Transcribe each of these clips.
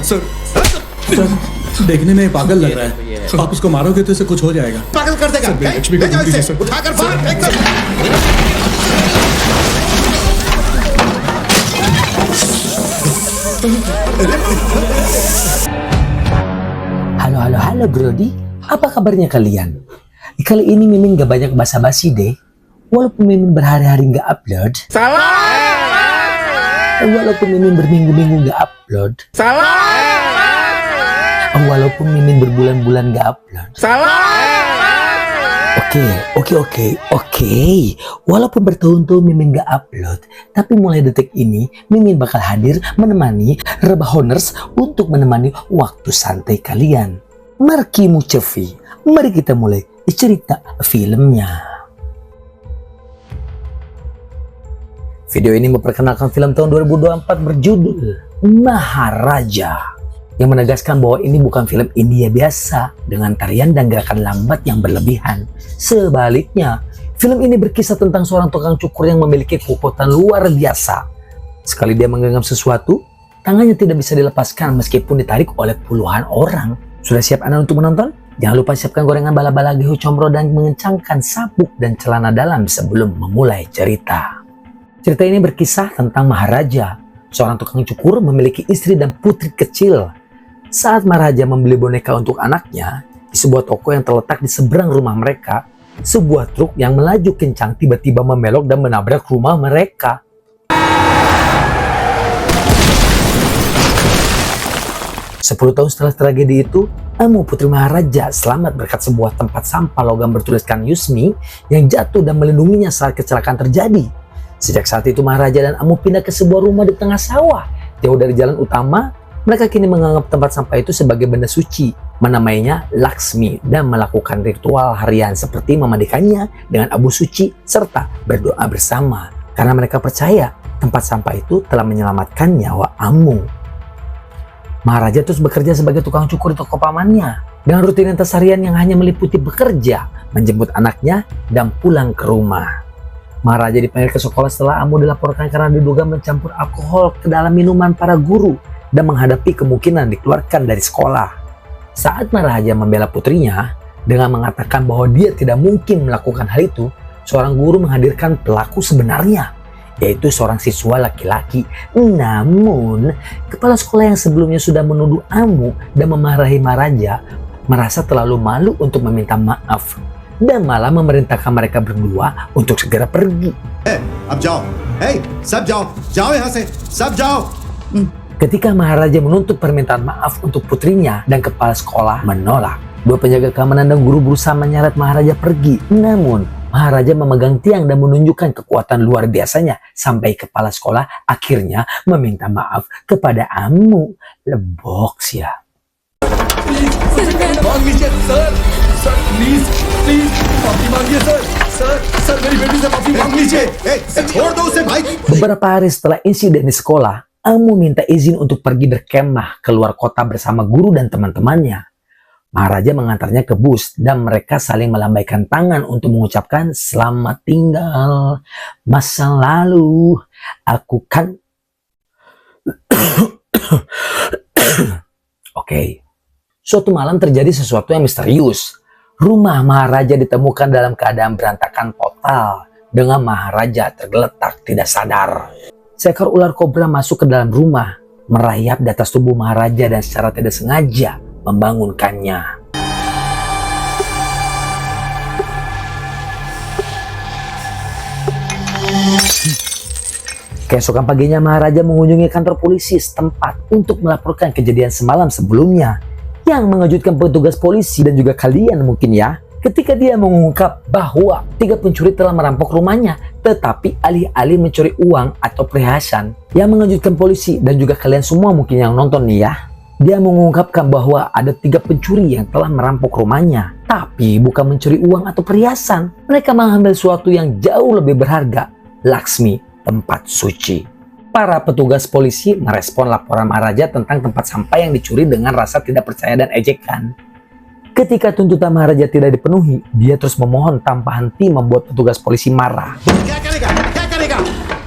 सर देखने में पागल लग रहा है, आप इसको मारोगे तो इसे कुछ हो जाएगा। पागल कर देगा। लक्ष्मी को ले जाओ ढूंढ लीजिए, इसे, सर। उठाकर बाहर फेंक दो। Halo Brody, apa kabarnya kalian? Kali ini Mimin gak banyak basa-basi deh. Walaupun Mimin berhari-hari gak upload. Walaupun Mimin berminggu-minggu gak upload. Walaupun Mimin berbulan-bulan gak upload. Oke. Walaupun bertahun-tahun Mimin gak upload, tapi mulai detik ini Mimin bakal hadir menemani Rebahoners untuk menemani waktu santai kalian. Marki Mucevi, mari kita mulai cerita filmnya. Video ini memperkenalkan film tahun 2024 berjudul Maharaja, yang menegaskan bahwa ini bukan film India biasa dengan tarian dan gerakan lambat yang berlebihan. Sebaliknya, film ini berkisah tentang seorang tukang cukur yang memiliki kekuatan luar biasa. Sekali dia menggenggam sesuatu, tangannya tidak bisa dilepaskan meskipun ditarik oleh puluhan orang. Sudah siap Anda untuk menonton? Jangan lupa siapkan gorengan bala-bala gehu comro dan mengencangkan sabuk dan celana dalam sebelum memulai cerita. Cerita ini berkisah tentang Maharaja, seorang tukang cukur memiliki istri dan putri kecil. Saat Maharaja membeli boneka untuk anaknya di sebuah toko yang terletak di seberang rumah mereka, sebuah truk yang melaju kencang tiba-tiba membelok dan menabrak rumah mereka. 10 tahun setelah tragedi itu, Amu putri Maharaja selamat berkat sebuah tempat sampah logam bertuliskan Yusmi yang jatuh dan melindunginya saat kecelakaan terjadi. Sejak saat itu Maharaja dan Amu pindah ke sebuah rumah di tengah sawah, jauh dari jalan utama. Mereka kini menganggap tempat sampah itu sebagai benda suci, menamainya Laksmi dan melakukan ritual harian seperti memandikannya dengan abu suci serta berdoa bersama. Karena mereka percaya tempat sampah itu telah menyelamatkan nyawa Amu. Maharaja terus bekerja sebagai tukang cukur di toko pamannya dengan rutinitas harian yang hanya meliputi bekerja, menjemput anaknya, dan pulang ke rumah. Maharaja dipanggil ke sekolah setelah Amu dilaporkan karena diduga mencampur alkohol ke dalam minuman para guru dan menghadapi kemungkinan dikeluarkan dari sekolah. Saat Maharaja membela putrinya dengan mengatakan bahwa dia tidak mungkin melakukan hal itu, seorang guru menghadirkan pelaku sebenarnya, yaitu seorang siswa laki-laki. Namun, kepala sekolah yang sebelumnya sudah menuduh Amu dan memarahi Maharaja merasa terlalu malu untuk meminta maaf dan malah memerintahkan mereka berdua untuk segera pergi. अब जाओ, सब जाओ, जाओ यहाँ से, सब जाओ. Ketika Maharaja menuntut permintaan maaf untuk putrinya dan kepala sekolah menolak, dua penjaga keamanan dan guru berusaha menyeret Maharaja pergi. Namun, Maharaja memegang tiang dan menunjukkan kekuatan luar biasanya sampai kepala sekolah akhirnya meminta maaf kepada Amu. Lebok ya. Beberapa hari setelah insiden di sekolah, Amu minta izin untuk pergi berkemah keluar kota bersama guru dan teman-temannya. Maharaja mengantarnya ke bus dan mereka saling melambaikan tangan untuk mengucapkan selamat tinggal masa lalu. Aku kan... Oke. Suatu malam terjadi sesuatu yang misterius. Rumah Maharaja ditemukan dalam keadaan berantakan total dengan Maharaja tergeletak tidak sadar. Seekor ular kobra masuk ke dalam rumah, merayap di atas tubuh Maharaja dan secara tidak sengaja membangunkannya. Keesokan paginya Maharaja mengunjungi kantor polisi setempat untuk melaporkan kejadian semalam sebelumnya. Yang mengejutkan petugas polisi dan juga kalian mungkin ya, ketika dia mengungkap bahwa 3 pencuri telah merampok rumahnya, tetapi alih-alih mencuri uang atau perhiasan. Yang mengejutkan polisi dan juga kalian semua mungkin yang nonton nih ya, dia mengungkapkan bahwa ada 3 pencuri yang telah merampok rumahnya, tapi bukan mencuri uang atau perhiasan. Mereka mengambil sesuatu yang jauh lebih berharga, Laksmi, tempat suci. Para petugas polisi merespon laporan Maharaja tentang tempat sampah yang dicuri dengan rasa tidak percaya dan ejekan. Ketika tuntutan Maharaja tidak dipenuhi, dia terus memohon tanpa henti membuat petugas polisi marah.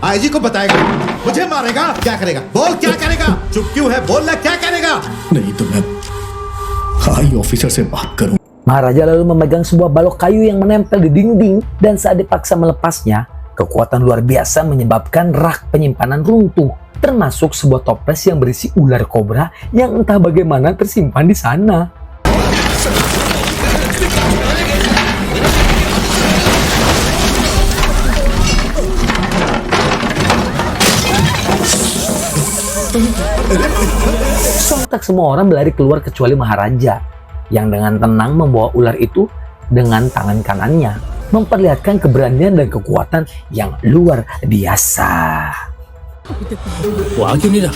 IG को बताएगा, मुझे मारेगा, क्या करेगा? बोल क्या करेगा? चुप क्यों है? बोलना क्या करेगा? नहीं तो मैं हाई ऑफिसर से बात करूं. Maharaja lalu memegang sebuah balok kayu yang menempel di dinding dan saat dipaksa melepasnya, kekuatan luar biasa menyebabkan rak penyimpanan runtuh, termasuk sebuah toples yang berisi ular kobra yang entah bagaimana tersimpan di sana. Sontak semua orang berlari keluar kecuali Maharaja yang dengan tenang membawa ular itu dengan tangan kanannya, memperlihatkan keberanian dan kekuatan yang luar biasa. वो आ क्यों नहीं रहा?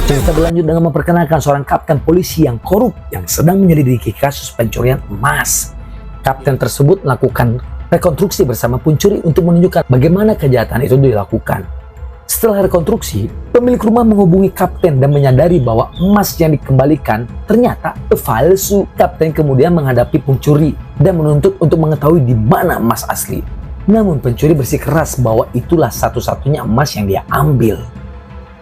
Cerita berlanjut dengan memperkenalkan seorang kapten polisi yang korup yang sedang menyelidiki kasus pencurian emas. Kapten tersebut melakukan rekonstruksi bersama pencuri untuk menunjukkan bagaimana kejahatan itu dilakukan. Setelah rekonstruksi, pemilik rumah menghubungi kapten dan menyadari bahwa emas yang dikembalikan ternyata palsu. Kapten kemudian menghadapi pencuri dan menuntut untuk mengetahui di mana emas asli. Namun pencuri bersikeras bahwa itulah satu-satunya emas yang dia ambil.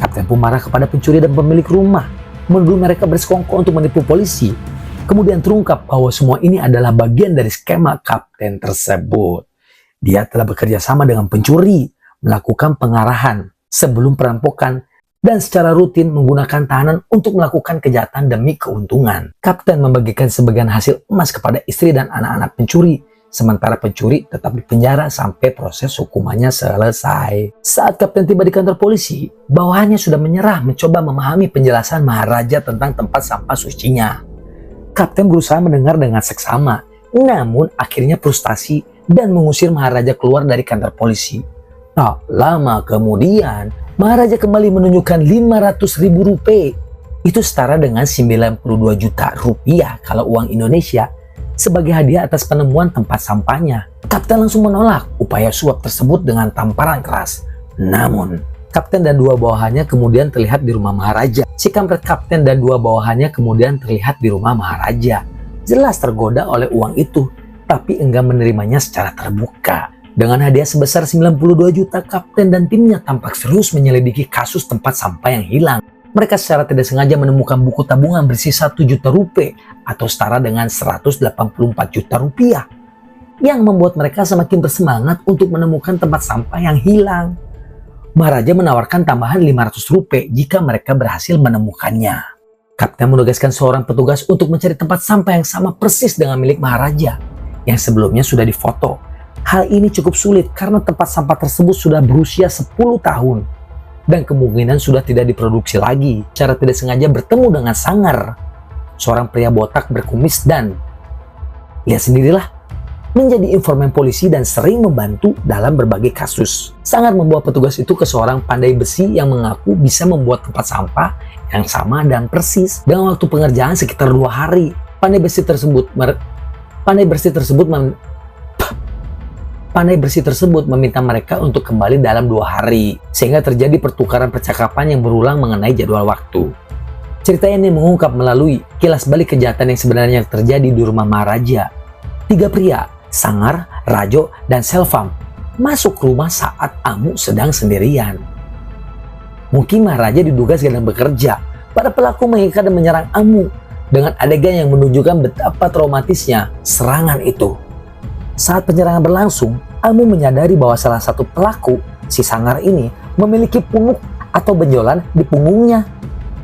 Kapten pun marah kepada pencuri dan pemilik rumah, menuduh mereka bersekongkol untuk menipu polisi. Kemudian terungkap bahwa semua ini adalah bagian dari skema kapten tersebut. Dia telah bekerja sama dengan pencuri, melakukan pengarahan sebelum perampokan, dan secara rutin menggunakan tahanan untuk melakukan kejahatan demi keuntungan. Kapten membagikan sebagian hasil emas kepada istri dan anak-anak pencuri, sementara pencuri tetap dipenjara sampai proses hukumannya selesai. Saat kapten tiba di kantor polisi, bawahannya sudah menyerah mencoba memahami penjelasan Maharaja tentang tempat sampah sucinya. Kapten berusaha mendengar dengan seksama, namun akhirnya frustasi dan mengusir Maharaja keluar dari kantor polisi. Tak lama kemudian, Maharaja kembali menunjukkan 500.000 rupiah. Itu setara dengan 92 juta rupiah kalau uang Indonesia, sebagai hadiah atas penemuan tempat sampahnya. Kapten langsung menolak upaya suap tersebut dengan tamparan keras. Namun, kapten dan dua bawahannya kemudian terlihat di rumah Maharaja. Si kampret kapten dan dua bawahannya kemudian terlihat di rumah Maharaja. Jelas tergoda oleh uang itu, tapi enggan menerimanya secara terbuka. Dengan hadiah sebesar 92 juta, kapten dan timnya tampak serius menyelidiki kasus tempat sampah yang hilang. Mereka secara tidak sengaja menemukan buku tabungan berisi 1 juta rupiah atau setara dengan 184 juta rupiah, yang membuat mereka semakin bersemangat untuk menemukan tempat sampah yang hilang. Maharaja menawarkan tambahan 500 rupiah jika mereka berhasil menemukannya. Kapten menugaskan seorang petugas untuk mencari tempat sampah yang sama persis dengan milik Maharaja yang sebelumnya sudah difoto. Hal ini cukup sulit karena tempat sampah tersebut sudah berusia 10 tahun dan kemungkinan sudah tidak diproduksi lagi. Secara tidak sengaja bertemu dengan Sangar, seorang pria botak berkumis dan, lihat sendirilah, menjadi informan polisi dan sering membantu dalam berbagai kasus. Sangar membawa petugas itu ke seorang pandai besi yang mengaku bisa membuat tempat sampah yang sama dan persis dengan waktu pengerjaan sekitar 2 hari. Pandai besi tersebut meminta mereka untuk kembali dalam 2 hari, sehingga terjadi pertukaran percakapan yang berulang mengenai jadwal waktu. Cerita ini mengungkap melalui kilas balik kejahatan yang sebenarnya terjadi di rumah Maharaja. 3 pria, Sangar, Rajo, dan Selvam, masuk rumah saat Amu sedang sendirian. Mungkin Maharaja diduga sedang bekerja. Para pelaku mengikat dan menyerang Amu dengan adegan yang menunjukkan betapa traumatisnya serangan itu. Saat penyerangan berlangsung, Amu menyadari bahwa salah satu pelaku, si Sangar ini, memiliki punuk atau benjolan di punggungnya.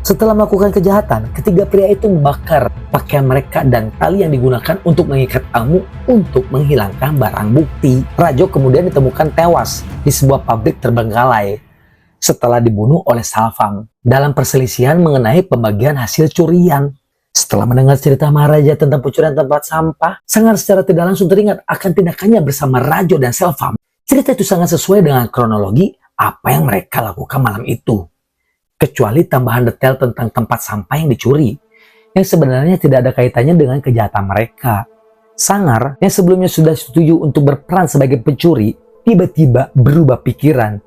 Setelah melakukan kejahatan, ketiga pria itu membakar pakaian mereka dan tali yang digunakan untuk mengikat Amu untuk menghilangkan barang bukti. Rajo kemudian ditemukan tewas di sebuah pabrik terbengkalai setelah dibunuh oleh Salvam dalam perselisihan mengenai pembagian hasil curian. Setelah mendengar cerita Maharaja tentang pencurian tempat sampah, Sangar secara tidak langsung teringat akan tindakannya bersama Rajo dan Selvam. Cerita itu sangat sesuai dengan kronologi apa yang mereka lakukan malam itu. Kecuali tambahan detail tentang tempat sampah yang dicuri, yang sebenarnya tidak ada kaitannya dengan kejahatan mereka. Sangar, yang sebelumnya sudah setuju untuk berperan sebagai pencuri, tiba-tiba berubah pikiran.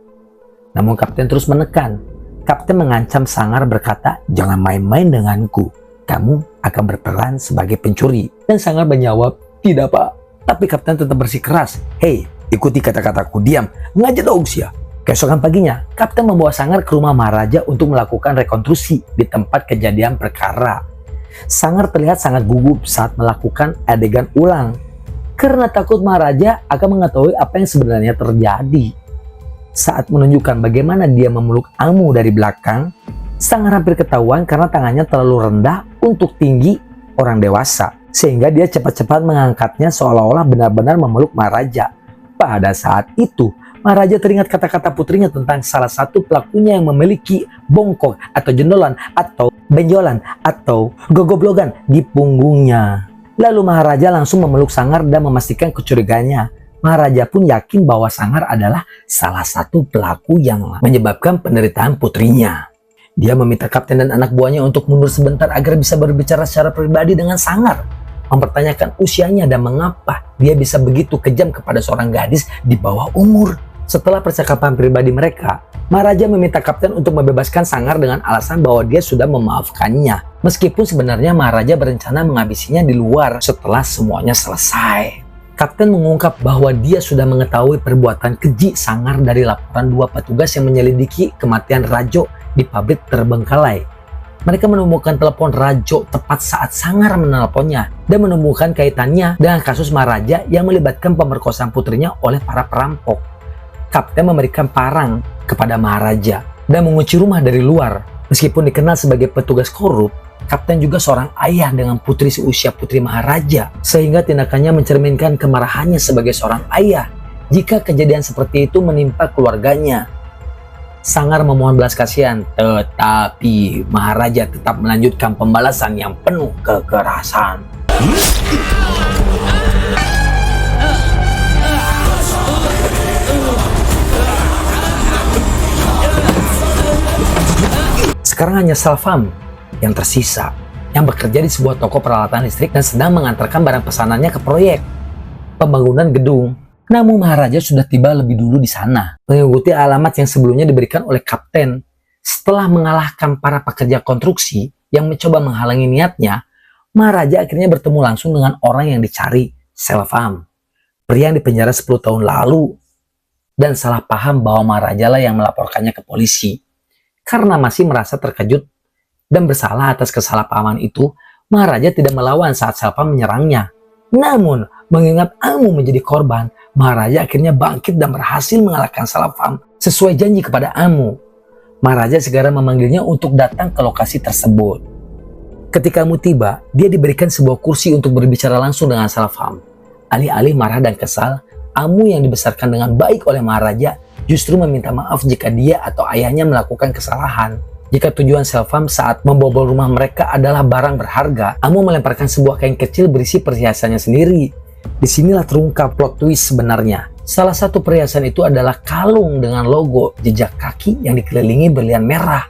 Namun Kapten terus menekan. Kapten mengancam Sangar berkata, "Jangan main-main denganku. kamu akan berperan sebagai pencuri. Dan Sangar menjawab, tidak pak. Tapi kapten tetap bersikeras, hei, ikuti kata-kataku, diam, ngajak dong sia. Keesokan paginya, kapten membawa Sangar ke rumah Maharaja untuk melakukan rekonstruksi di tempat kejadian perkara. Sangar terlihat sangat gugup saat melakukan adegan ulang, karena takut Maharaja akan mengetahui apa yang sebenarnya terjadi. Saat menunjukkan bagaimana dia memeluk Amu dari belakang, Sangar hampir ketahuan karena tangannya terlalu rendah untuk tinggi orang dewasa, sehingga dia cepat-cepat mengangkatnya seolah-olah benar-benar memeluk Maharaja. Pada saat itu, Maharaja teringat kata-kata putrinya tentang salah satu pelakunya yang memiliki bongkok atau jendolan atau benjolan atau gogoblogan di punggungnya. Lalu Maharaja langsung memeluk Sangar dan memastikan kecurigaannya. Maharaja pun yakin bahwa Sangar adalah salah satu pelaku yang menyebabkan penderitaan putrinya. Dia meminta kapten dan anak buahnya untuk mundur sebentar agar bisa berbicara secara pribadi dengan Sangar, mempertanyakan usianya dan mengapa dia bisa begitu kejam kepada seorang gadis di bawah umur. Setelah percakapan pribadi mereka, Maharaja meminta kapten untuk membebaskan Sangar dengan alasan bahwa dia sudah memaafkannya. Meskipun sebenarnya Maharaja berencana menghabisinya di luar setelah semuanya selesai. Kapten mengungkap bahwa dia sudah mengetahui perbuatan keji Sangar dari laporan dua petugas yang menyelidiki kematian Rajo di pabrik terbengkalai. Mereka menemukan telepon Rajo tepat saat Sangar menelponnya dan menemukan kaitannya dengan kasus Maharaja yang melibatkan pemerkosaan putrinya oleh para perampok. Kapten memberikan parang kepada Maharaja dan mengunci rumah dari luar. Meskipun dikenal sebagai petugas korup, Kapten juga seorang ayah dengan putri seusia putri Maharaja, sehingga tindakannya mencerminkan kemarahannya sebagai seorang ayah jika kejadian seperti itu menimpa keluarganya. Sangar memohon belas kasihan, tetapi Maharaja tetap melanjutkan pembalasan yang penuh kekerasan. Sekarang hanya Selvam yang tersisa, yang bekerja di sebuah toko peralatan listrik dan sedang mengantarkan barang pesanannya ke proyek pembangunan gedung. Namun Maharaja sudah tiba lebih dulu di sana, mengikuti alamat yang sebelumnya diberikan oleh kapten. Setelah mengalahkan para pekerja konstruksi yang mencoba menghalangi niatnya, Maharaja akhirnya bertemu langsung dengan orang yang dicari, Selvam, pria yang dipenjara 10 tahun lalu, dan salah paham bahwa Maharaja lah yang melaporkannya ke polisi. Karena masih merasa terkejut dan bersalah atas kesalahpahaman itu, Maharaja tidak melawan saat Selvam menyerangnya. Namun, mengingat Amu menjadi korban, Maharaja akhirnya bangkit dan berhasil mengalahkan Selvam sesuai janji kepada Amu. Maharaja segera memanggilnya untuk datang ke lokasi tersebut. Ketika Amu tiba, dia diberikan sebuah kursi untuk berbicara langsung dengan Selvam. Alih-alih marah dan kesal, Amu yang dibesarkan dengan baik oleh Maharaja justru meminta maaf jika dia atau ayahnya melakukan kesalahan. Jika tujuan Selvam saat membobol rumah mereka adalah barang berharga, Amu melemparkan sebuah kain kecil berisi perhiasannya sendiri. Disinilah terungkap plot twist sebenarnya. Salah satu perhiasan itu adalah kalung dengan logo jejak kaki yang dikelilingi berlian merah.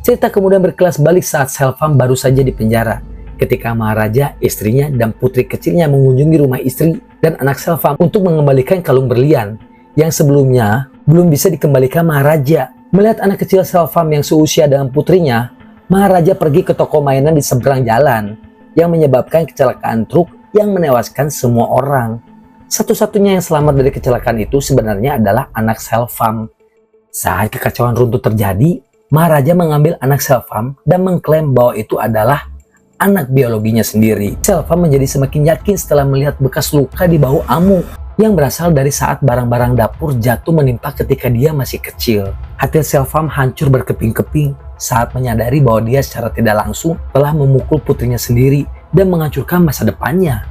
Cerita kemudian berkelas balik saat Selvam baru saja dipenjara. Ketika Maharaja, istrinya, dan putri kecilnya mengunjungi rumah istri dan anak Selvam untuk mengembalikan kalung berlian yang sebelumnya belum bisa dikembalikan Maharaja. Melihat anak kecil Selvam yang seusia dengan putrinya, Maharaja pergi ke toko mainan di seberang jalan yang menyebabkan kecelakaan truk yang menewaskan semua orang. Satu-satunya yang selamat dari kecelakaan itu sebenarnya adalah anak Selvam. Saat kekacauan runtuh terjadi, Maharaja mengambil anak Selvam dan mengklaim bahwa itu adalah anak biologinya sendiri. Selvam menjadi semakin yakin setelah melihat bekas luka di bahu Amu yang berasal dari saat barang-barang dapur jatuh menimpa ketika dia masih kecil. Hati Selvam hancur berkeping-keping saat menyadari bahwa dia secara tidak langsung telah memukul putrinya sendiri dan menghancurkan masa depannya.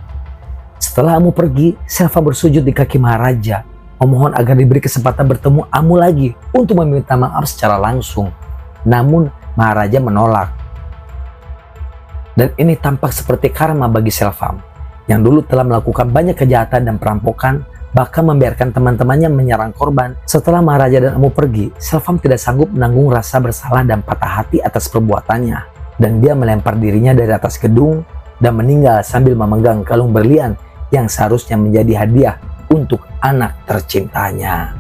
Setelah Amu pergi, Selvam bersujud di kaki Maharaja, memohon agar diberi kesempatan bertemu Amu lagi untuk meminta maaf secara langsung. Namun Maharaja menolak. Dan ini tampak seperti karma bagi Selvam, yang dulu telah melakukan banyak kejahatan dan perampokan, bahkan membiarkan teman-temannya menyerang korban. Setelah Maharaja dan Amu pergi, Selvam tidak sanggup menanggung rasa bersalah dan patah hati atas perbuatannya, dan dia melempar dirinya dari atas gedung dan meninggal sambil memegang kalung berlian yang seharusnya menjadi hadiah untuk anak tercintanya.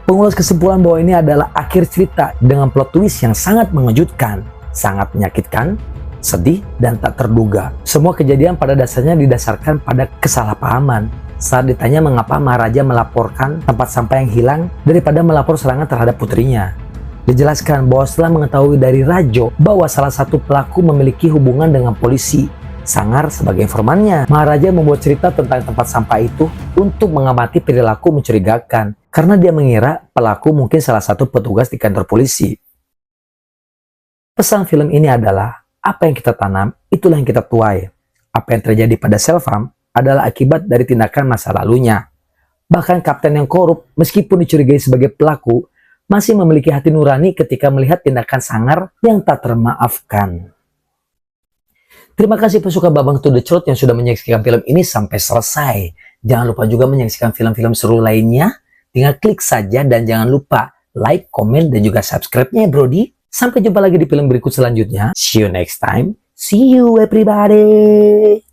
Pengulas kesimpulan bahwa ini adalah akhir cerita dengan plot twist yang sangat mengejutkan. sangat menyakitkan, sedih, dan tak terduga. Semua kejadian pada dasarnya didasarkan pada kesalahpahaman. Saat ditanya mengapa Maharaja melaporkan tempat sampah yang hilang daripada melapor serangan terhadap putrinya. Dijelaskan bahwa setelah mengetahui dari Rajo bahwa salah satu pelaku memiliki hubungan dengan polisi, Sangar sebagai informannya, Maharaja membuat cerita tentang tempat sampah itu untuk mengamati perilaku mencurigakan karena dia mengira pelaku mungkin salah satu petugas di kantor polisi. Pesan film ini adalah, apa yang kita tanam, itulah yang kita tuai. Apa yang terjadi pada Selvam adalah akibat dari tindakan masa lalunya. Bahkan kapten yang korup, meskipun dicurigai sebagai pelaku, masih memiliki hati nurani ketika melihat tindakan Sangar yang tak termaafkan. Terima kasih pesuka Babang to the Truth yang sudah menyaksikan film ini sampai selesai. Jangan lupa juga menyaksikan film-film seru lainnya. Tinggal klik saja dan jangan lupa like, komen, dan juga subscribe-nya ya Brody. Sampai jumpa lagi di film berikut selanjutnya. See you next time. See you everybody.